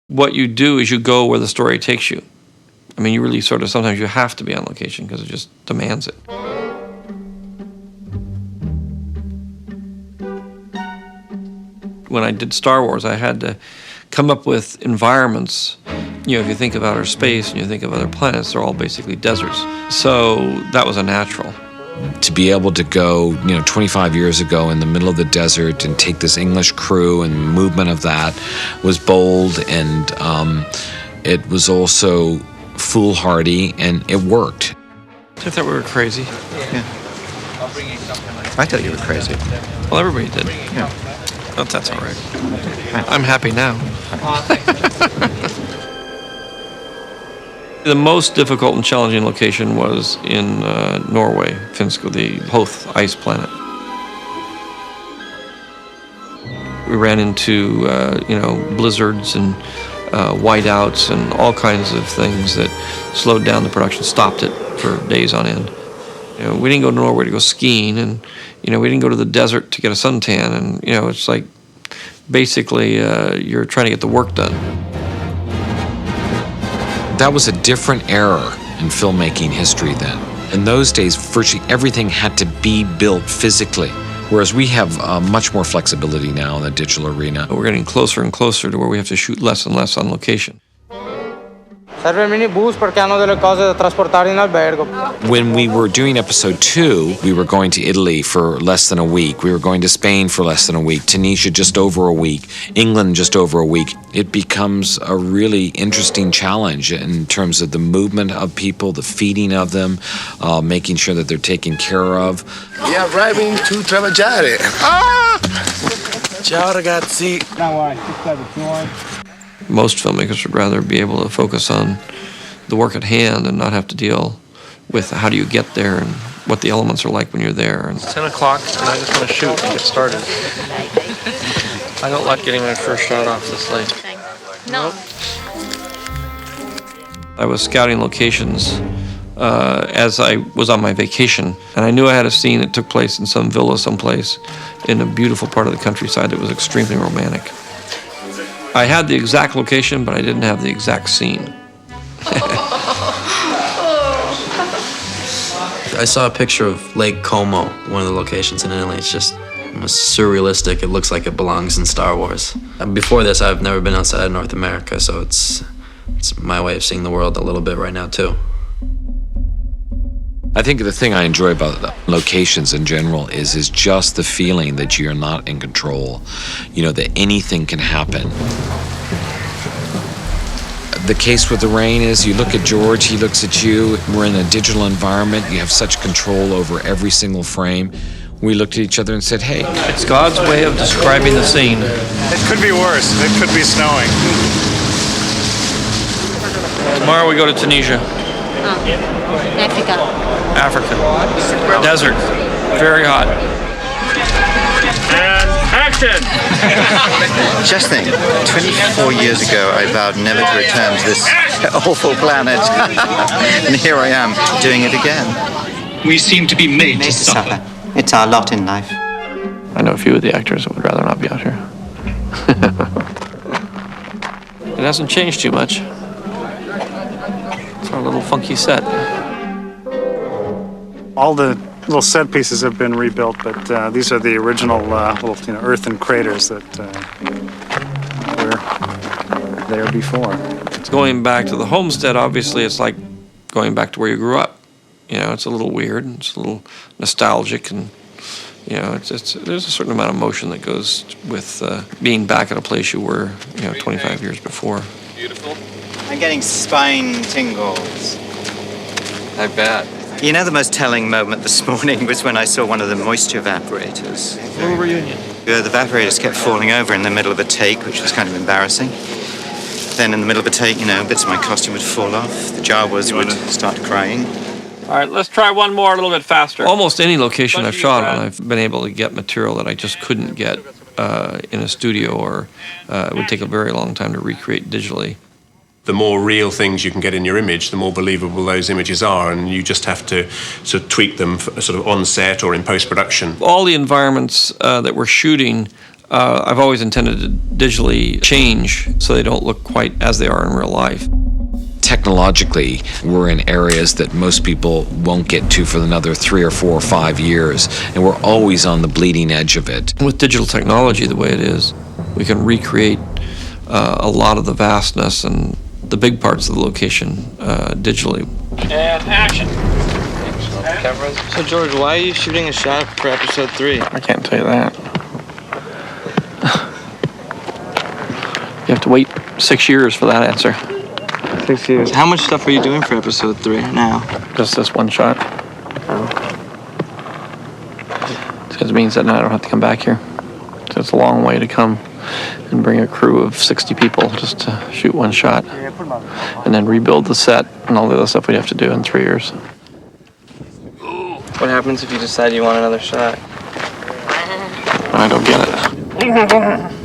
What you do is you go where the story takes you. I mean, you really sort of, sometimes you have to be on location because it just demands it. When I did Star Wars, I had to come up with environments. You know, if you think of outer space and you think of other planets, they're all basically deserts. So that was a natural. To be able to go, 25 years ago in the middle of the desert and take this English crew and movement of that was bold, and it was also foolhardy, and it worked. I thought we were crazy. Yeah. I thought you were crazy. Well, everybody did. Yeah. But that's all right. I'm happy now. The most difficult and challenging location was in Norway, Finsko, the Hoth ice planet. We ran into, blizzards and whiteouts and all kinds of things that slowed down the production, stopped it for days on end. We didn't go to Norway to go skiing, and we didn't go to the desert to get a suntan, and it's like basically you're trying to get the work done. That was a different era in filmmaking history then. In those days, virtually everything had to be built physically, whereas we have much more flexibility now in the digital arena. We're getting closer and closer to where we have to shoot less and less on location. Serve il minibus perché hanno delle cose da trasportare in albergo. When we were doing episode 2, we were going to Italy for less than a week. We were going to Spain for less than a week. Tunisia just over a week. England just over a week. It becomes a really interesting challenge in terms of the movement of people, the feeding of them, making sure that they're taken care of. Yeah, arriving to Travagliare. Ah! Ciao ragazzi. Most filmmakers would rather be able to focus on the work at hand and not have to deal with how do you get there and what the elements are like when you're there. It's 10 o'clock and I just want to shoot and get started. I don't like getting my first shot off this late. No. I was scouting locations as I was on my vacation, and I knew I had a scene that took place in some villa someplace in a beautiful part of the countryside that was extremely romantic. I had the exact location, but I didn't have the exact scene. I saw a picture of Lake Como, one of the locations in Italy. It's just surrealistic. It looks like it belongs in Star Wars. Before this, I've never been outside of North America, so it's my way of seeing the world a little bit right now, too. I think the thing I enjoy about locations in general is just the feeling that you're not in control, that anything can happen. The case with the rain is you look at George, he looks at you, we're in a digital environment, you have such control over every single frame. We looked at each other and said, hey. It's God's way of describing the scene. It could be worse. It could be snowing. Tomorrow we go to Tunisia. Africa. Desert. Very hot. And action! Just think, 24 years ago, I vowed never to return to this awful planet. And here I am, doing it again. We seem to be made to suffer. It's our lot in life. I know a few of the actors that would rather not be out here. It hasn't changed too much. It's our little funky set. All the little set pieces have been rebuilt, but these are the original little earthen craters that were there before. Going back to the homestead, obviously, it's like going back to where you grew up. It's a little weird, it's a little nostalgic, and there's a certain amount of emotion that goes with being back at a place you were 25 years before. Beautiful. I'm getting spine tingles. I bet. The most telling moment this morning was when I saw one of the moisture evaporators. Little reunion. The evaporators kept falling over in the middle of a take, which was kind of embarrassing. Then in the middle of a take, bits of my costume would fall off. The Jawas would start crying. All right, let's try one more a little bit faster. Almost any location I've shot on, I've been able to get material that I just couldn't get in a studio, or it would take a very long time to recreate digitally. The more real things you can get in your image, the more believable those images are, and you just have to sort of tweak them sort of on set or in post-production. All the environments that we're shooting I've always intended to digitally change so they don't look quite as they are in real life. Technologically, we're in areas that most people won't get to for another 3 or 4 or 5 years, and we're always on the bleeding edge of it. With digital technology the way it is, we can recreate a lot of the vastness and the big parts of the location digitally. And action. So George, why are you shooting a shot for episode 3? I can't tell you that. You have to wait 6 years for that answer. 6 years. How much stuff are you doing for episode 3 now? Just this one shot. It means that I don't have to come back here. So it's a long way to come and bring a crew of 60 people just to shoot one shot. And then rebuild the set and all the other stuff we'd have to do in 3 years. What happens if you decide you want another shot? I don't get it.